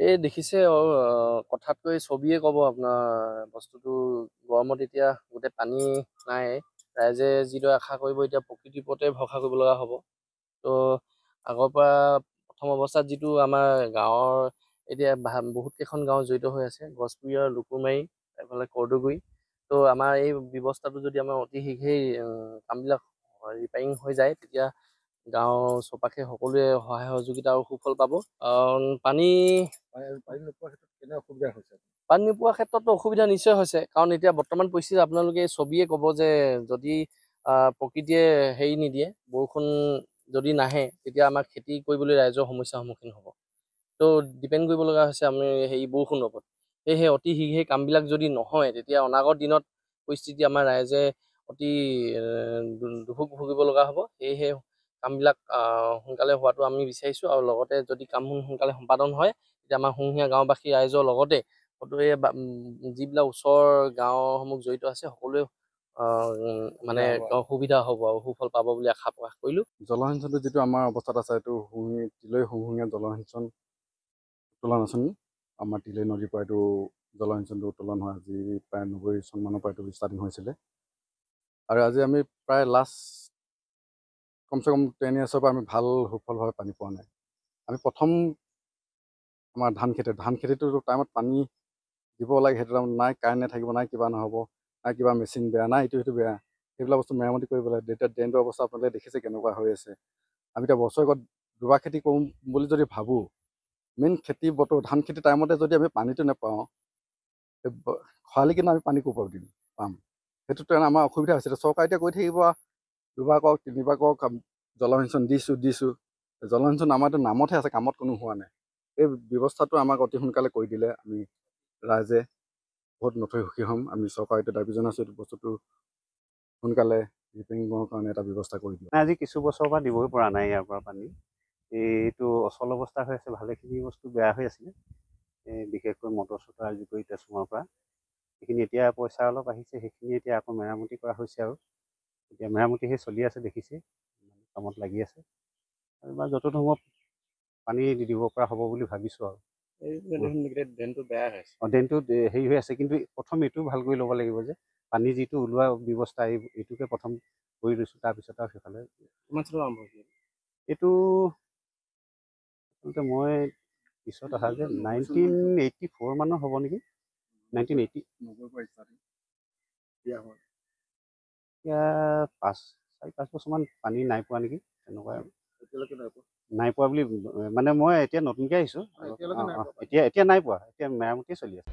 এই দেখিছে কথাতকৈ ছবিয়ে ক'ব আপোনাৰ বস্তুটো গৰমত এতিয়া গোটেই পানী নাই ৰাইজে যিদৰে আশা কৰিব এতিয়া প্ৰকৃতিৰ ওপৰতে ভৰসা কৰিব লগা হ'ব। ত' আগৰ পৰা প্ৰথম অৱস্থাত যিটো আমাৰ গাঁৱৰ এতিয়া বহুত কেইখন গাঁও জড়িত হৈ আছে গছপুৰীয়া লুকুমাৰী এইফালে কৰদুগুৰি। ত' আমাৰ এই ব্যৱস্থাটো যদি আমাৰ অতি শীঘ্ৰেই কামবিলাক ৰিপেয়াৰিং হৈ যায় তেতিয়া গাঁৱৰ চৌপাশে সকলোৱে সহায় সহযোগিতা আৰু সুফল পাব। পানী পানী নোপোৱাৰ ক্ষেত্ৰতো অসুবিধা নিশ্চয় হৈছে, কাৰণ এতিয়া বৰ্তমান পৰিস্থিতি আপোনালোকে ছবিয়ে ক'ব যে যদি প্ৰকৃতিয়ে হেৰি নিদিয়ে, বৰষুণ যদি নাহে তেতিয়া আমাৰ খেতি কৰিবলৈ ৰাইজৰ সমস্যাৰ সন্মুখীন হ'ব। ত' ডিপেণ্ড কৰিব লগা হৈছে আমি সেই বৰষুণৰ ওপৰত। সেয়েহে অতি শীঘ্ৰে কামবিলাক যদি নহয় তেতিয়া অনাগত দিনত পৰিস্থিতি আমাৰ ৰাইজে অতি দুৰ্ভোগ ভুগিব লগা হ'ব। সেয়েহে কামবিলাক সোনকালে হোৱাটো আমি বিচাৰিছোঁ, আৰু লগতে যদি কামবোৰ সোনকালে সম্পাদন হয় তেতিয়া আমাৰ সমূহীয়া গাঁওবাসী ৰাইজৰ লগতে সকলোৱে যিবিলাক ওচৰৰ গাঁওসমূহ জড়িত আছে সকলোৱে মানে সুবিধা হ'ব আৰু সুফল পাব বুলি আশা প্ৰকাশ কৰিলোঁ। জলসিঞ্চনটো যিটো আমাৰ অৱস্থাত আছে এইটো তিলৈ হুমুঙীয়া জলসিঞ্চন উত্তোলন আঁচনি। আমাৰ তিলৈ নদীৰ পৰা এইটো জলসিঞ্চনটো উত্তোলন হয় আজি প্ৰায় 90 চনমানৰ পৰা এইটো ষ্টাৰ্টিং হৈছিলে, আৰু আজি আমি প্ৰায় লাষ্ট কমচে কম 10 yearsৰ পৰা আমি ভাল সুফলভাৱে পানী পোৱা নাই। আমি প্ৰথম আমাৰ ধান খেতিটো টাইমত পানী দিব লাগে, সেইটো টাইমত নাই, কাৰেণ্ট নাথাকিব, নাই কিবা নহ'ব, নাই কিবা মেচিন বেয়া, নাই ইটো বেয়া, সেইবিলাক বস্তু মেৰামতি কৰিব লাগে। এতিয়া ড্ৰেইনটোৰ অৱস্থা আপোনালোকে দেখিছে কেনেকুৱা হৈ আছে। আমি এতিয়া বছৰেকত দুবাৰ খেতি কৰোঁ বুলি যদি ভাবোঁ, মেইন খেতি বতৰ ধান খেতি টাইমতে যদি আমি পানীটো নাপাওঁ, খৰালি কিন্তু আমি পানী ক'ৰ পৰা পাম? সেইটোতো আমাৰ অসুবিধা হৈছে। চৰকাৰে এতিয়া কৈ থাকিব দুবাৰ কওক তিনিবাৰ কওক জলসিঞ্চন দিছোঁ। জলসিঞ্চন আমাৰতো নামতহে আছে, কামত কোনো হোৱা নাই। এই ব্যৱস্থাটো আমাক অতি সোনকালে কৰি দিলে আমি ৰাইজে বহুত নথৈ সুখী হ'ম। আমি চৰকাৰক এতিয়া দাবী জনাইছোঁ এইটো বস্তুটো সোনকালে ৰিপেয়াৰিঙৰ কাৰণে এটা ব্যৱস্থা কৰি দিয়ক। আজি কিছু বছৰৰ পৰা দিবই পৰা নাই ইয়াৰ পৰা পানী। এইটো অচল অৱস্থা হৈ আছে, ভালেখিনি বস্তু বেয়া হৈ আছিলে, বিশেষকৈ মটৰ চটৰ আদি কৰি ট্ৰেঞ্চফৰ্মাৰৰ পৰা। সেইখিনি এতিয়া পইচা অলপ আহিছে, সেইখিনি এতিয়া আকৌ মেৰামতি কৰা হৈছে, আৰু এতিয়া মেৰামতি সেই চলি আছে দেখিছে, কামত লাগি আছে। আৰু বা য'ত সময়ত পানী দিব পৰা হ'ব বুলি ভাবিছোঁ আৰু। ড্ৰেইনটো বেয়া হৈ আছে। ড্ৰেইনটো হেৰি হৈ আছে, কিন্তু প্ৰথম এইটো ভাল কৰি ল'ব লাগিব যে পানী যিটো ওলোৱা ব্যৱস্থা এইটোকে প্ৰথম কৰি লৈছোঁ, তাৰপিছত আৰু সেইফালে কিমান চনত আৰম্ভ হৈছিল এইটো? আচলতে মই পিছত অহা যে 1984 মানৰ হ'ব নেকি, 1980। এতিয়া 4-5 বছৰমান পানী নাই পোৱা নেকি, তেনেকুৱা আৰু। নাই পোৱা বুলি মানে মই এতিয়া নতুনকৈ আহিছোঁ, এতিয়া নাই পোৱা, এতিয়া মেৰামতিয়ে চলি আছে।